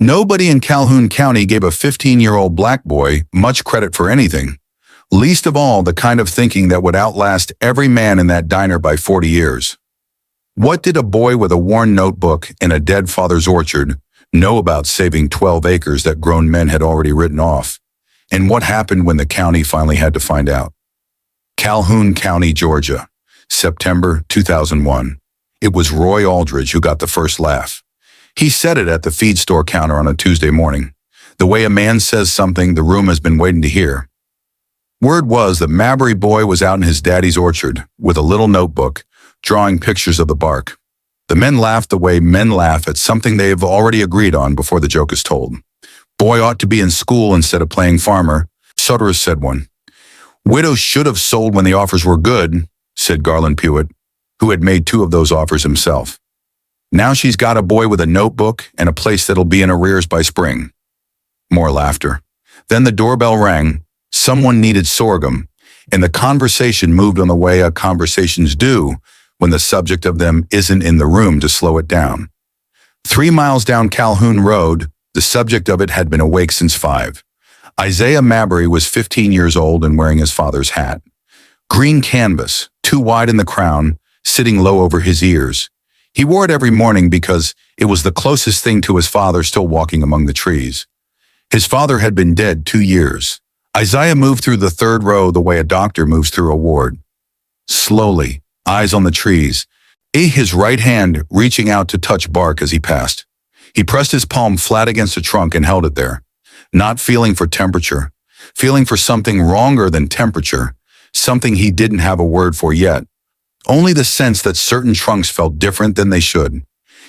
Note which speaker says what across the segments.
Speaker 1: Nobody in Calhoun County gave a 15-year-old black boy much credit for anything, least of all the kind of thinking that would outlast every man in that diner by 40 years. What did a boy with a worn notebook in a dead father's orchard know about saving 12 acres that grown men had already written off? And what happened when the county finally had to find out? Calhoun County, Georgia, September 2001. It was Roy Aldridge who got the first laugh. He said it at the feed store counter on a Tuesday morning, the way a man says something the room has been waiting to hear. Word was that Mabry boy was out in his daddy's orchard with a little notebook, drawing pictures of the bark. The men laughed the way men laugh at something they have already agreed on before the joke is told. Boy ought to be in school instead of playing farmer, Sutterers said one. Widows should have sold when the offers were good, said Garland Pewitt, who had made 2 of those offers himself. Now she's got a boy with a notebook and a place that'll be in arrears by spring. More laughter. Then the doorbell rang. Someone needed sorghum, and the conversation moved on the way conversations do when the subject of them isn't in the room to slow it down. 3 miles down Calhoun Road, the subject of it had been awake since 5. Isaiah Mabry was 15 years old and wearing his father's hat. Green canvas, too wide in the crown, sitting low over his ears. He wore it every morning because it was the closest thing to his father still walking among the trees. His father had been dead 2 years. Isaiah moved through the 3rd row the way a doctor moves through a ward. Slowly, eyes on the trees, his right hand reaching out to touch bark as he passed. He pressed his palm flat against the trunk and held it there, not feeling for temperature, feeling for something wronger than temperature, something he didn't have a word for yet. Only the sense that certain trunks felt different than they should.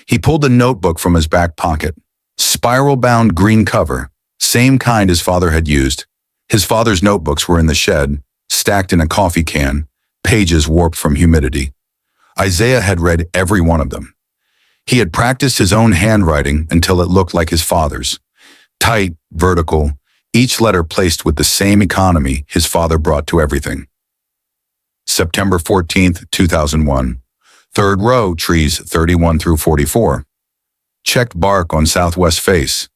Speaker 1: He pulled the notebook from his back pocket. Spiral-bound green cover, same kind his father had used. His father's notebooks were in the shed, stacked in a coffee can, pages warped from humidity. Isaiah had read every one of them. He had practiced his own handwriting until it looked like his father's. Tight, vertical, each letter placed with the same economy his father brought to everything. September 14th, 2001. 3rd row, trees 31 through 44. Checked bark on southwest face.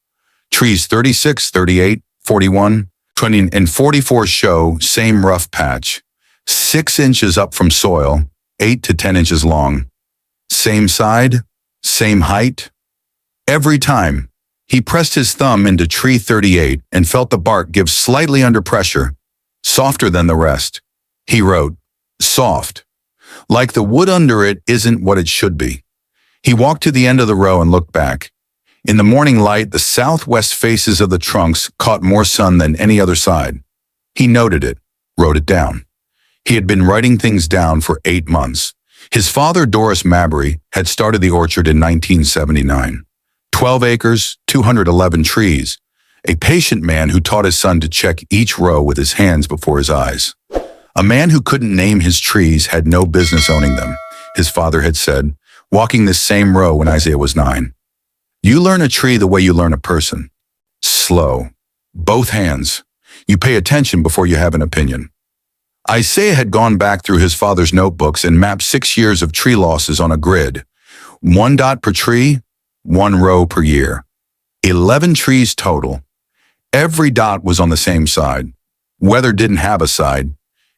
Speaker 1: Trees 36, 38, 41, 20, and 44 show same rough patch. 6 inches up from soil, 8 to 10 inches long. Same side, same height. Every time, he pressed his thumb into tree 38 and felt the bark give slightly under pressure, softer than the rest. He wrote, soft, like the wood under it isn't what it should be. He walked to the end of the row and looked back. In the morning light, the southwest faces of the trunks caught more sun than any other side. He noted it, wrote it down. He had been writing things down for 8 months. His father, Doris Mabry, had started the orchard in 1979. 12 acres, 211 trees. A patient man who taught his son to check each row with his hands before his eyes. A man who couldn't name his trees had no business owning them, his father had said, walking this same row when Isaiah was 9. You learn a tree the way you learn a person. Slow. Both hands. You pay attention before you have an opinion. Isaiah had gone back through his father's notebooks and mapped 6 years of tree losses on a grid. 1 dot per tree, 1 row per year. 11 trees total. Every dot was on the same side. Weather didn't have a side.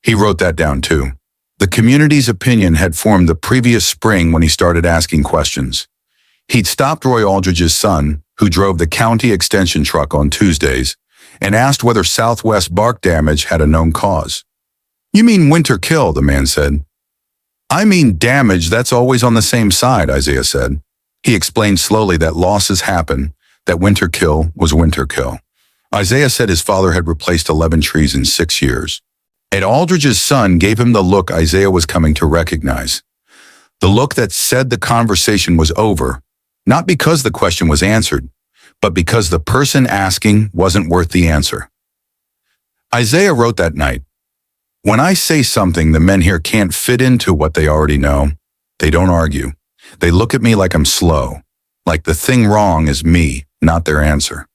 Speaker 1: He wrote that down too. The community's opinion had formed the previous spring when he started asking questions. He'd stopped Roy Aldridge's son, who drove the county extension truck on Tuesdays, and asked whether southwest bark damage had a known cause. You mean winter kill, the man said. I mean damage that's always on the same side, Isaiah said. He explained slowly that losses happen, that winter kill was winter kill. Isaiah said his father had replaced 11 trees in 6 years. And Aldridge's son gave him the look Isaiah was coming to recognize. The look that said the conversation was over, not because the question was answered, but because the person asking wasn't worth the answer. Isaiah wrote that night, when I say something the men here can't fit into what they already know, they don't argue. They look at me like I'm slow, like the thing wrong is me, not their answer.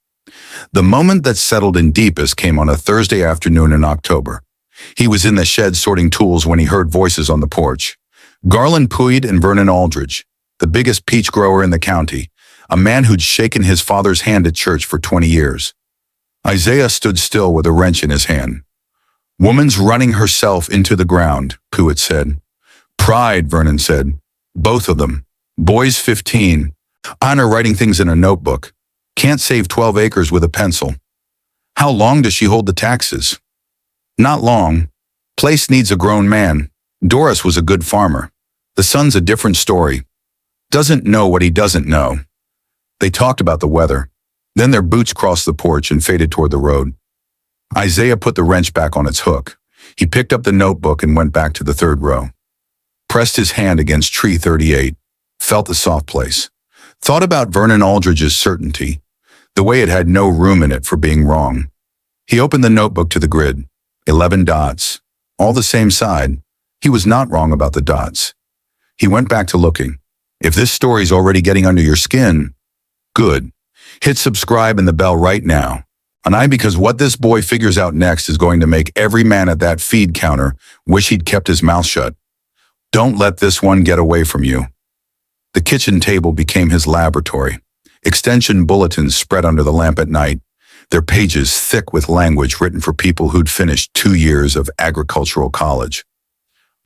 Speaker 1: The moment that settled in deepest came on a Thursday afternoon in October. He was in the shed sorting tools when he heard voices on the porch. Garland Pewitt and Vernon Aldridge, the biggest peach grower in the county, a man who'd shaken his father's hand at church for 20 years. Isaiah stood still with a wrench in his hand. Woman's running herself into the ground, Pruitt said. Pride, Vernon said. Both of them. Boy's 15. Honor writing things in a notebook. Can't save 12 acres with a pencil. How long does she hold the taxes? Not long. Place needs a grown man. Doris was a good farmer. The son's a different story. Doesn't know what he doesn't know. They talked about the weather. Then their boots crossed the porch and faded toward the road. Isaiah put the wrench back on its hook. He picked up the notebook and went back to the third row. Pressed his hand against tree 38. Felt the soft place. Thought about Vernon Aldridge's certainty, the way it had no room in it for being wrong. He opened the notebook to the grid. 11 dots. All the same side. He was not wrong about the dots. He went back to looking. If this story's already getting under your skin, good. Hit subscribe and the bell right now. Because what this boy figures out next is going to make every man at that feed counter wish he'd kept his mouth shut. Don't let this one get away from you. The kitchen table became his laboratory. Extension bulletins spread under the lamp at night, their pages thick with language written for people who'd finished 2 years of agricultural college.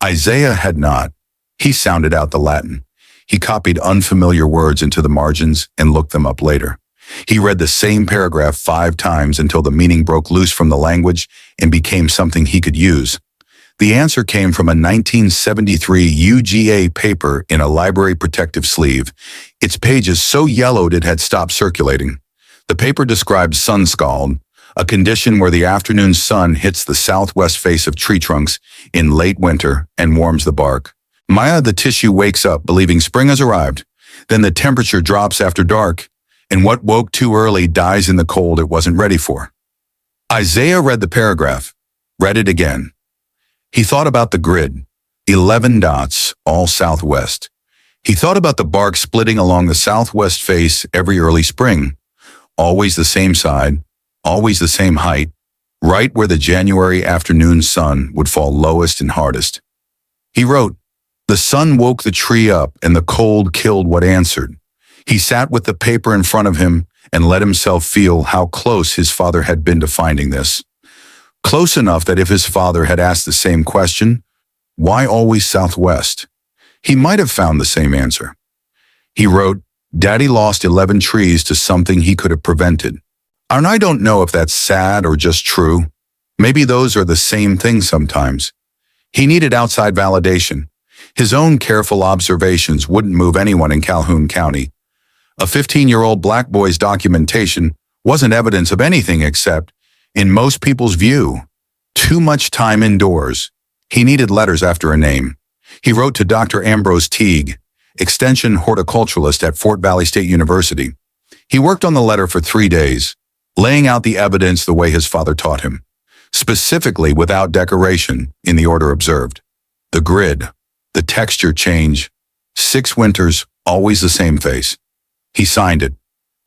Speaker 1: Isaiah had not. He sounded out the Latin. He copied unfamiliar words into the margins and looked them up later. He read the same paragraph 5 times until the meaning broke loose from the language and became something he could use. The answer came from a 1973 UGA paper in a library protective sleeve, its pages so yellowed it had stopped circulating. The paper described sunscald, a condition where the afternoon sun hits the southwest face of tree trunks in late winter and warms the bark. The tissue wakes up believing spring has arrived. Then the temperature drops after dark, and what woke too early dies in the cold it wasn't ready for. Isaiah read the paragraph, read it again. He thought about the grid, 11 dots, all southwest. He thought about the bark splitting along the southwest face every early spring, always the same side, always the same height, right where the January afternoon sun would fall lowest and hardest. He wrote, the sun woke the tree up and the cold killed what answered. He sat with the paper in front of him and let himself feel how close his father had been to finding this. Close enough that if his father had asked the same question, why always southwest, he might have found the same answer. He wrote, Daddy lost 11 trees to something he could have prevented. And I don't know if that's sad or just true. Maybe those are the same thing sometimes. He needed outside validation. His own careful observations wouldn't move anyone in Calhoun County. A 15-year-old black boy's documentation wasn't evidence of anything except, in most people's view, too much time indoors. He needed letters after a name. He wrote to Dr. Ambrose Teague, extension horticulturalist at Fort Valley State University. He worked on the letter for 3 days, laying out the evidence the way his father taught him, specifically without decoration in the order observed. The grid, the texture change, 6 winters, always the same face. He signed it,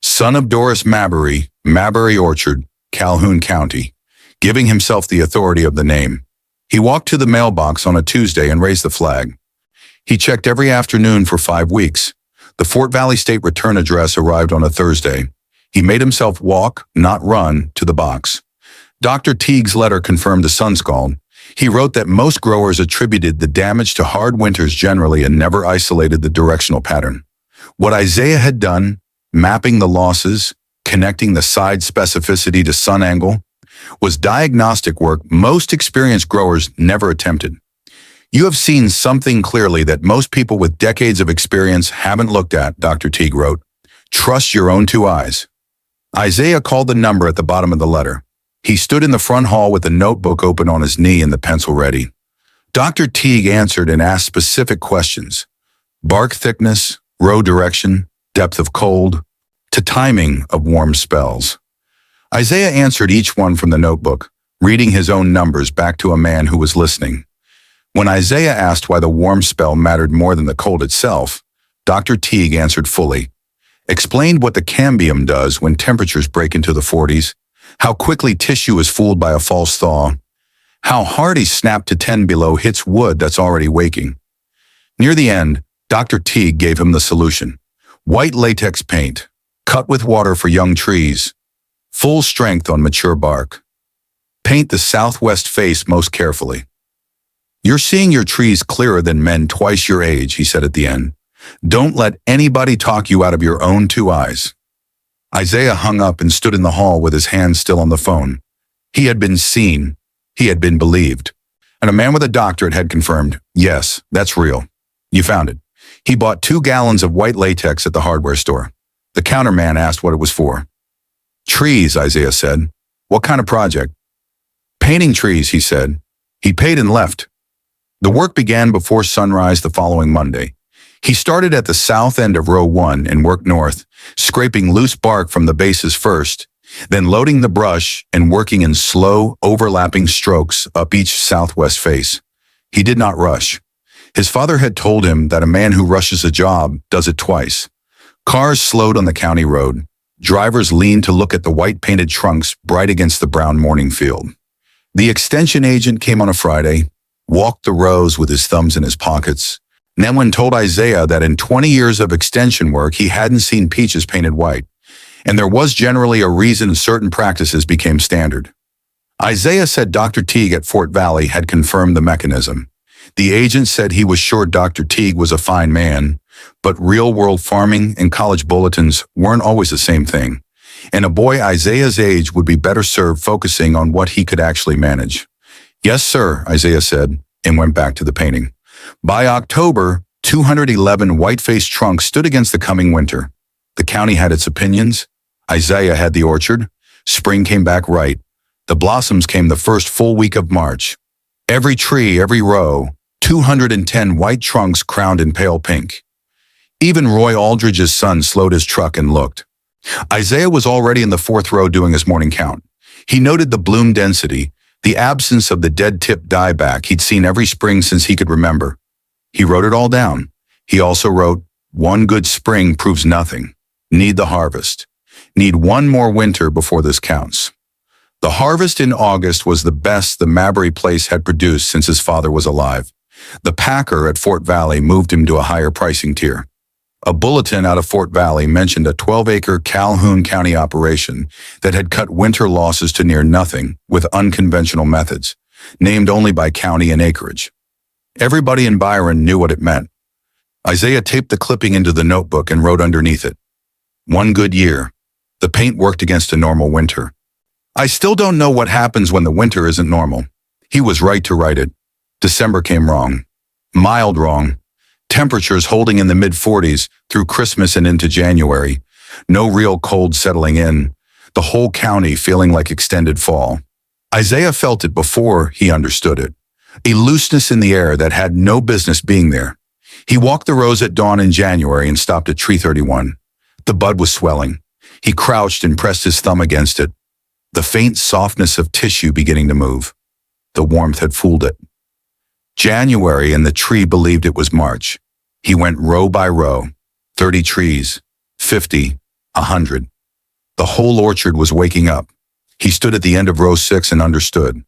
Speaker 1: son of Doris Mabbury, Mabbury Orchard, Calhoun County, giving himself the authority of the name. He walked to the mailbox on a Tuesday and raised the flag. He checked every afternoon for 5 weeks. The Fort Valley State return address arrived on a Thursday. He made himself walk, not run, to the box. Dr. Teague's letter confirmed the sunscald. He wrote that most growers attributed the damage to hard winters generally and never isolated the directional pattern. What Isaiah had done, mapping the losses, connecting the side specificity to sun angle, was diagnostic work most experienced growers never attempted. You have seen something clearly that most people with decades of experience haven't looked at, Dr. Teague wrote. Trust your own 2 eyes. Isaiah called the number at the bottom of the letter. He stood in the front hall with the notebook open on his knee and the pencil ready. Dr. Teague answered and asked specific questions. Bark thickness, row direction, depth of cold, to timing of warm spells. Isaiah answered each one from the notebook, reading his own numbers back to a man who was listening. When Isaiah asked why the warm spell mattered more than the cold itself, Dr. Teague answered fully, explained what the cambium does when temperatures break into the 40s, how quickly tissue is fooled by a false thaw, how hard a snap to 10 below hits wood that's already waking. Near the end, Dr. Teague gave him the solution. White latex paint, Cut with water for young trees. Full strength on mature bark. Paint the southwest face most carefully. You're seeing your trees clearer than men twice your age, he said at the end. Don't let anybody talk you out of your own two eyes. Isaiah hung up and stood in the hall with his hands still on the phone. He had been seen. He had been believed. And a man with a doctorate had confirmed, yes, that's real. You found it. He bought 2 gallons of white latex at the hardware store. The counterman asked what it was for. Trees, Isaiah said. What kind of project? Painting trees, he said. He paid and left. The work began before sunrise the following Monday. He started at the south end of row 1 and worked north, scraping loose bark from the bases first, then loading the brush and working in slow, overlapping strokes up each southwest face. He did not rush. His father had told him that a man who rushes a job does it twice. Cars slowed on the county road. Drivers leaned to look at the white-painted trunks bright against the brown morning field. The extension agent came on a Friday, walked the rows with his thumbs in his pockets. Nemwin told Isaiah that in 20 years of extension work, he hadn't seen peaches painted white, and there was generally a reason certain practices became standard. Isaiah said Dr. Teague at Fort Valley had confirmed the mechanism. The agent said he was sure Dr. Teague was a fine man, but real-world farming and college bulletins weren't always the same thing, and a boy Isaiah's age would be better served focusing on what he could actually manage. Yes, sir, Isaiah said, and went back to the painting. By October, 211 white-faced trunks stood against the coming winter. The county had its opinions. Isaiah had the orchard. Spring came back right. The blossoms came the first full week of March. Every tree, every row, 210 white trunks crowned in pale pink. Even Roy Aldridge's son slowed his truck and looked. Isaiah was already in the 4th row doing his morning count. He noted the bloom density, the absence of the dead-tip dieback he'd seen every spring since he could remember. He wrote it all down. He also wrote, one good spring proves nothing. Need the harvest. Need one more winter before this counts. The harvest in August was the best the Mabry place had produced since his father was alive. The packer at Fort Valley moved him to a higher pricing tier. A bulletin out of Fort Valley mentioned a 12-acre Calhoun County operation that had cut winter losses to near nothing with unconventional methods, named only by county and acreage. Everybody in Byron knew what it meant. Isaiah taped the clipping into the notebook and wrote underneath it, one good year. The paint worked against a normal winter. I still don't know what happens when the winter isn't normal. He was right to write it. December came wrong. Mild wrong. Temperatures holding in the mid-40s through Christmas and into January. No real cold settling in. The whole county feeling like extended fall. Isaiah felt it before he understood it. A looseness in the air that had no business being there. He walked the rows at dawn in January and stopped at tree 31. The bud was swelling. He crouched and pressed his thumb against it. The faint softness of tissue beginning to move. The warmth had fooled it. January, and the tree believed it was March. He went row by row, 30 trees, 50, 100. The whole orchard was waking up. He stood at the end of row 6 and understood.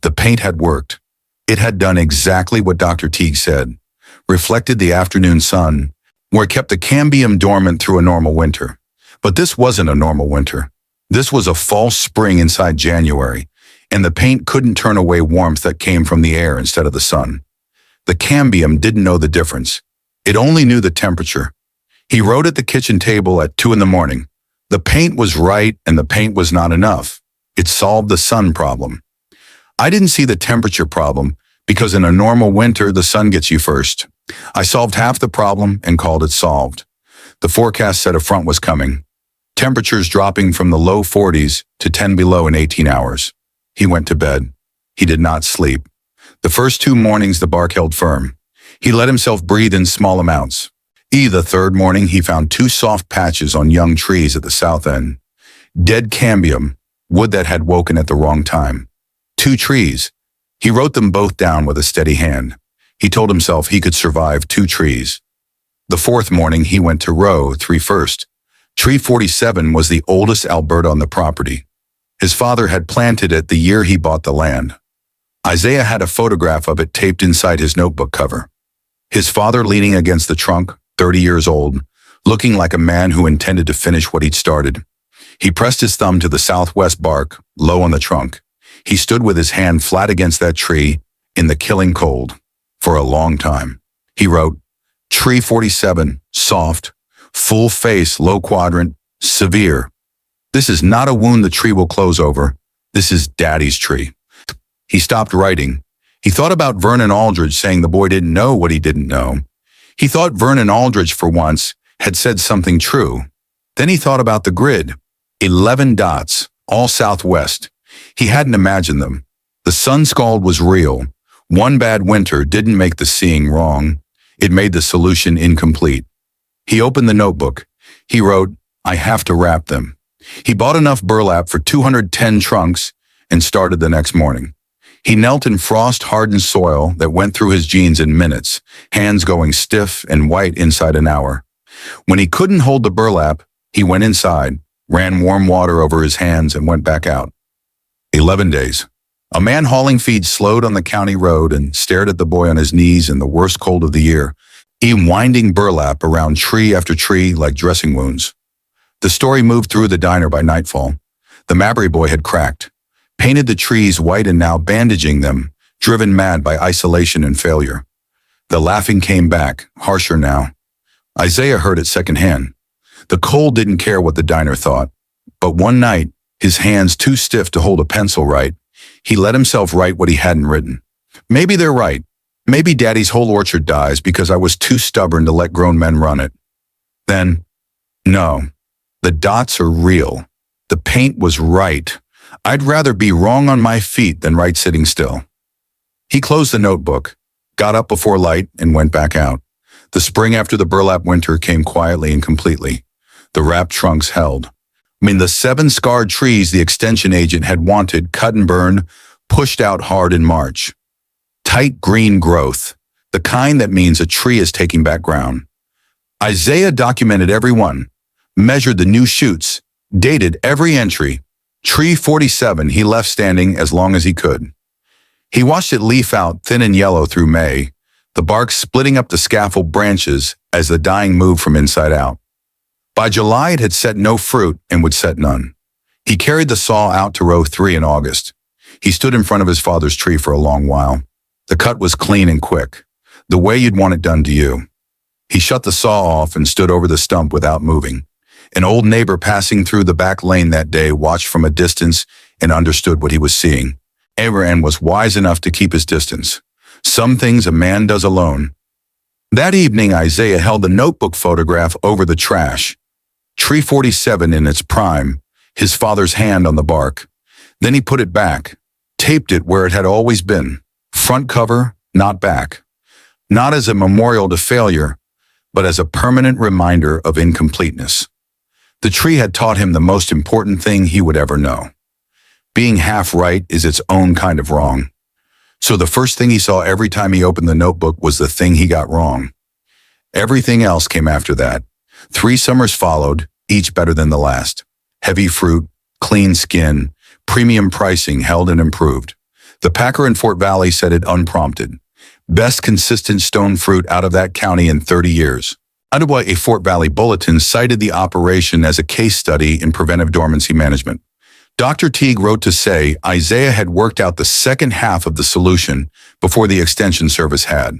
Speaker 1: The paint had worked. It had done exactly what Dr. Teague said, reflected the afternoon sun, where it kept the cambium dormant through a normal winter. But this wasn't a normal winter. This was a false spring inside January, and the paint couldn't turn away warmth that came from the air instead of the sun. The cambium didn't know the difference. It only knew the temperature. He wrote at the kitchen table at 2 a.m. The paint was right and the paint was not enough. It solved the sun problem. I didn't see the temperature problem because in a normal winter, the sun gets you first. I solved half the problem and called it solved. The forecast said a front was coming. Temperatures dropping from the low 40s to 10 below in 18 hours. He went to bed. He did not sleep. The first 2 mornings, the bark held firm. He let himself breathe in small amounts. The 3rd morning, he found 2 soft patches on young trees at the south end. Dead cambium, wood that had woken at the wrong time. 2 trees. He wrote them both down with a steady hand. He told himself he could survive 2 trees. The 4th morning, he went to row 3 first. Tree 47 was the oldest Alberta on the property. His father had planted it the year he bought the land. Isaiah had a photograph of it taped inside his notebook cover. His father leaning against the trunk, 30 years old, looking like a man who intended to finish what he'd started. He pressed his thumb to the southwest bark, low on the trunk. He stood with his hand flat against that tree in the killing cold for a long time. He wrote, "Tree 47, soft, full face, low quadrant, severe. This is not a wound the tree will close over. This is Daddy's tree." He stopped writing. He thought about Vernon Aldridge saying the boy didn't know what he didn't know. He thought Vernon Aldridge, for once, had said something true. Then he thought about the grid. 11 dots, all southwest. He hadn't imagined them. The sun scald was real. One bad winter didn't make the seeing wrong. It made the solution incomplete. He opened the notebook. He wrote, "I have to wrap them." He bought enough burlap for 210 trunks and started the next morning. He knelt in frost-hardened soil that went through his jeans in minutes, hands going stiff and white inside an hour. When he couldn't hold the burlap, he went inside, ran warm water over his hands, and went back out. 11 days. A man hauling feed slowed on the county road and stared at the boy on his knees in the worst cold of the year, winding burlap around tree after tree like dressing wounds. The story moved through the diner by nightfall. The Mabry boy had cracked, painted the trees white and now bandaging them, driven mad by isolation and failure. The laughing came back, harsher now. Isaiah heard it secondhand. The cold didn't care what the diner thought. But one night, his hands too stiff to hold a pencil right, he let himself write what he hadn't written. Maybe they're right. Maybe Daddy's whole orchard dies because I was too stubborn to let grown men run it. Then, no, the dots are real. The paint was right. I'd rather be wrong on my feet than right sitting still. He closed the notebook, got up before light, and went back out. The spring after the burlap winter came quietly and completely. The wrapped trunks held. The 7 scarred trees the extension agent had wanted, cut and burned, pushed out hard in March. Tight green growth, the kind that means a tree is taking back ground. Isaiah documented every one, measured the new shoots, dated every entry. Tree 47 he left standing as long as he could. He watched it leaf out thin and yellow through May, the bark splitting up the scaffold branches as the dying moved from inside out. By July, it had set no fruit and would set none. He carried the saw out to row 3 in August. He stood in front of his father's tree for a long while. The cut was clean and quick, the way you'd want it done to you. He shut the saw off and stood over the stump without moving. An old neighbor passing through the back lane that day watched from a distance and understood what he was seeing. Abraham was wise enough to keep his distance. Some things a man does alone. That evening, Isaiah held the notebook photograph over the trash. Tree 47 in its prime, his father's hand on the bark. Then he put it back, taped it where it had always been. Front cover, not back. Not as a memorial to failure, but as a permanent reminder of incompleteness. The tree had taught him the most important thing he would ever know. Being half right is its own kind of wrong. So the first thing he saw every time he opened the notebook was the thing he got wrong. Everything else came after that. 3 summers followed, each better than the last. Heavy fruit, clean skin, premium pricing held and improved. The packer in Fort Valley said it unprompted. Best consistent stone fruit out of that county in 30 years. Ottawa, a Fort Valley bulletin, cited the operation as a case study in preventive dormancy management. Dr. Teague wrote to say Isaiah had worked out the second half of the solution before the Extension Service had.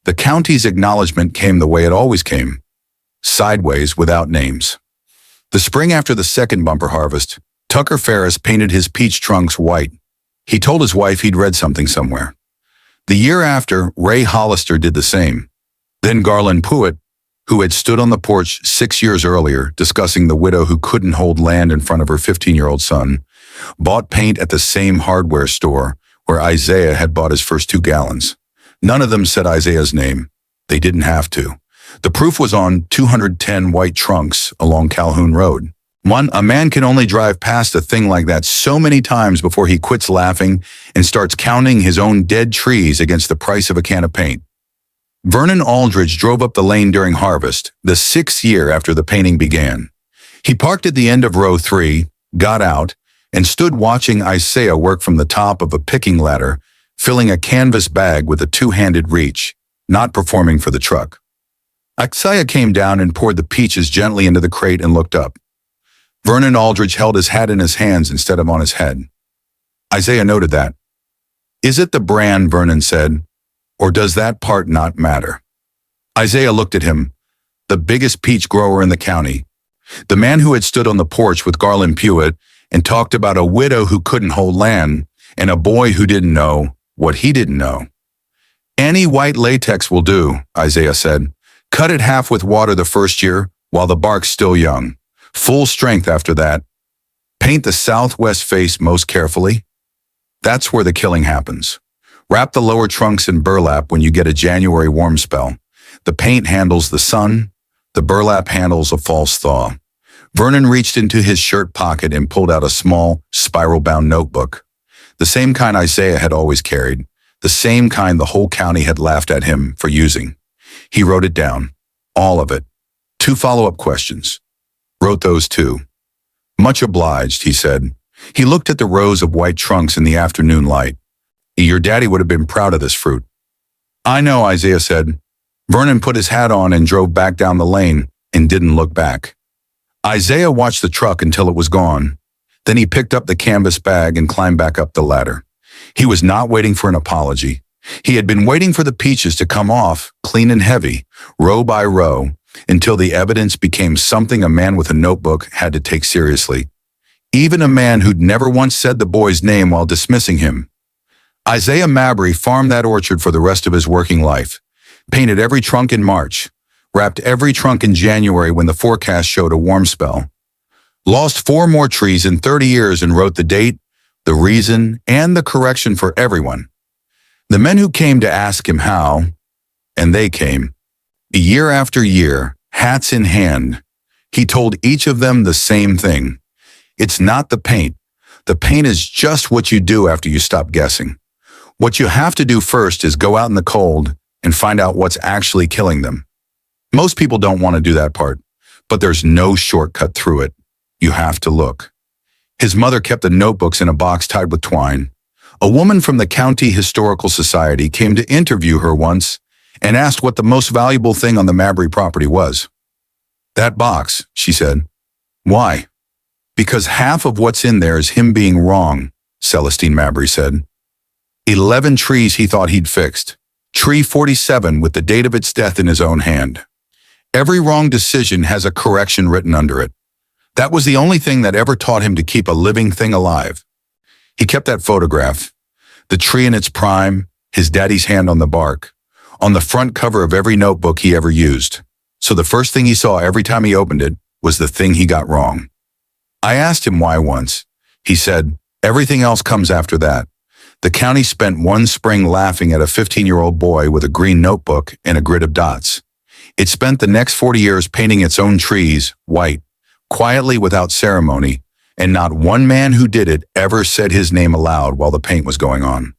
Speaker 1: The county's acknowledgement came the way it always came, sideways without names. The spring after the second bumper harvest, Tucker Ferris painted his peach trunks white. He told his wife he'd read something somewhere. The year after, Ray Hollister did the same. Then Garland Puett, who had stood on the porch 6 years earlier discussing the widow who couldn't hold land in front of her 15-year-old son, bought paint at the same hardware store where Isaiah had bought his first 2 gallons. None of them said Isaiah's name. They didn't have to. The proof was on 210 white trunks along Calhoun Road. A man can only drive past a thing like that so many times before he quits laughing and starts counting his own dead trees against the price of a can of paint. Vernon Aldridge drove up the lane during harvest, the 6th year after the painting began. He parked at the end of row 3, got out, and stood watching Isaiah work from the top of a picking ladder, filling a canvas bag with a 2-handed reach, not performing for the truck. Isaiah came down and poured the peaches gently into the crate and looked up. Vernon Aldridge held his hat in his hands instead of on his head. Isaiah noted that. "Is it the brand," Vernon said, "or does that part not matter?" Isaiah looked at him, the biggest peach grower in the county, the man who had stood on the porch with Garland Pewitt and talked about a widow who couldn't hold land and a boy who didn't know what he didn't know. "Any white latex will do," Isaiah said. "Cut it half with water the first year while the bark's still young. Full strength after that. Paint the southwest face most carefully. That's where the killing happens. Wrap the lower trunks in burlap when you get a January warm spell. The paint handles the sun, the burlap handles a false thaw." Vernon reached into his shirt pocket and pulled out a small, spiral-bound notebook. The same kind Isaiah had always carried, the same kind the whole county had laughed at him for using. He wrote it down, all of it. 2 follow-up questions. Wrote those too. "Much obliged," he said. He looked at the rows of white trunks in the afternoon light. "Your daddy would have been proud of this fruit." "I know," Isaiah said. Vernon put his hat on and drove back down the lane and didn't look back. Isaiah watched the truck until it was gone. Then he picked up the canvas bag and climbed back up the ladder. He was not waiting for an apology. He had been waiting for the peaches to come off, clean and heavy, row by row, until the evidence became something a man with a notebook had to take seriously. Even a man who'd never once said the boy's name while dismissing him. Isaiah Mabry farmed that orchard for the rest of his working life, painted every trunk in March, wrapped every trunk in January when the forecast showed a warm spell, lost 4 more trees in 30 years and wrote the date, the reason, and the correction for everyone. The men who came to ask him how, and they came, year after year, hats in hand, he told each of them the same thing. It's not the paint. The paint is just what you do after you stop guessing. What you have to do first is go out in the cold and find out what's actually killing them. Most people don't want to do that part, but there's no shortcut through it. You have to look. His mother kept the notebooks in a box tied with twine. A woman from the County Historical Society came to interview her once and asked what the most valuable thing on the Mabry property was. "That box," she said. "Why?" "Because half of what's in there is him being wrong," Celestine Mabry said. 11 trees he thought he'd fixed. Tree 47 with the date of its death in his own hand. Every wrong decision has a correction written under it. That was the only thing that ever taught him to keep a living thing alive. He kept that photograph, the tree in its prime, his daddy's hand on the bark, on the front cover of every notebook he ever used. So the first thing he saw every time he opened it was the thing he got wrong. I asked him why once. He said, "Everything else comes after that." The county spent one spring laughing at a 15-year-old boy with a green notebook and a grid of dots. It spent the next 40 years painting its own trees white, quietly without ceremony, and not one man who did it ever said his name aloud while the paint was going on.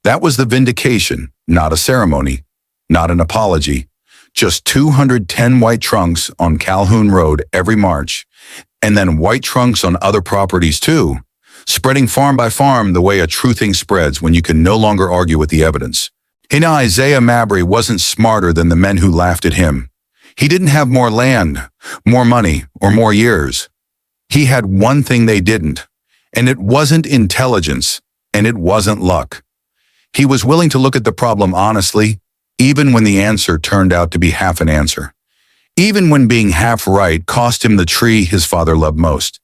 Speaker 1: That was the vindication, not a ceremony, not an apology. Just 210 white trunks on Calhoun Road every March, and then white trunks on other properties too, spreading farm by farm the way a true thing spreads when you can no longer argue with the evidence. And Isaiah Mabry wasn't smarter than the men who laughed at him. He didn't have more land, more money, or more years. He had one thing they didn't, and it wasn't intelligence, and it wasn't luck. He was willing to look at the problem honestly, even when the answer turned out to be half an answer. Even when being half right cost him the tree his father loved most.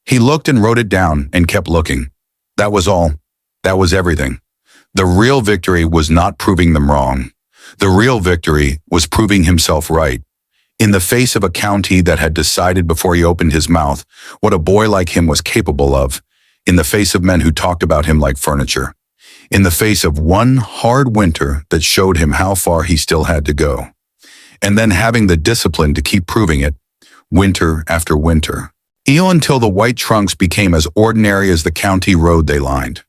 Speaker 1: He looked and wrote it down and kept looking. That was all. That was everything. The real victory was not proving them wrong. The real victory was proving himself right. In the face of a county that had decided before he opened his mouth what a boy like him was capable of. In the face of men who talked about him like furniture. In the face of one hard winter that showed him how far he still had to go. And then having the discipline to keep proving it, winter after winter. Until the white trunks became as ordinary as the county road they lined.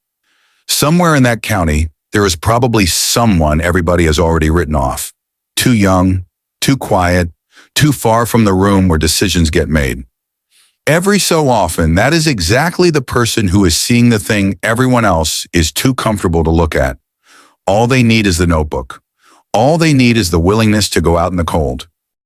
Speaker 1: Somewhere in that county, there is probably someone everybody has already written off. Too young, too quiet, too far from the room where decisions get made. Every so often, that is exactly the person who is seeing the thing everyone else is too comfortable to look at. All they need is the notebook. All they need is the willingness to go out in the cold.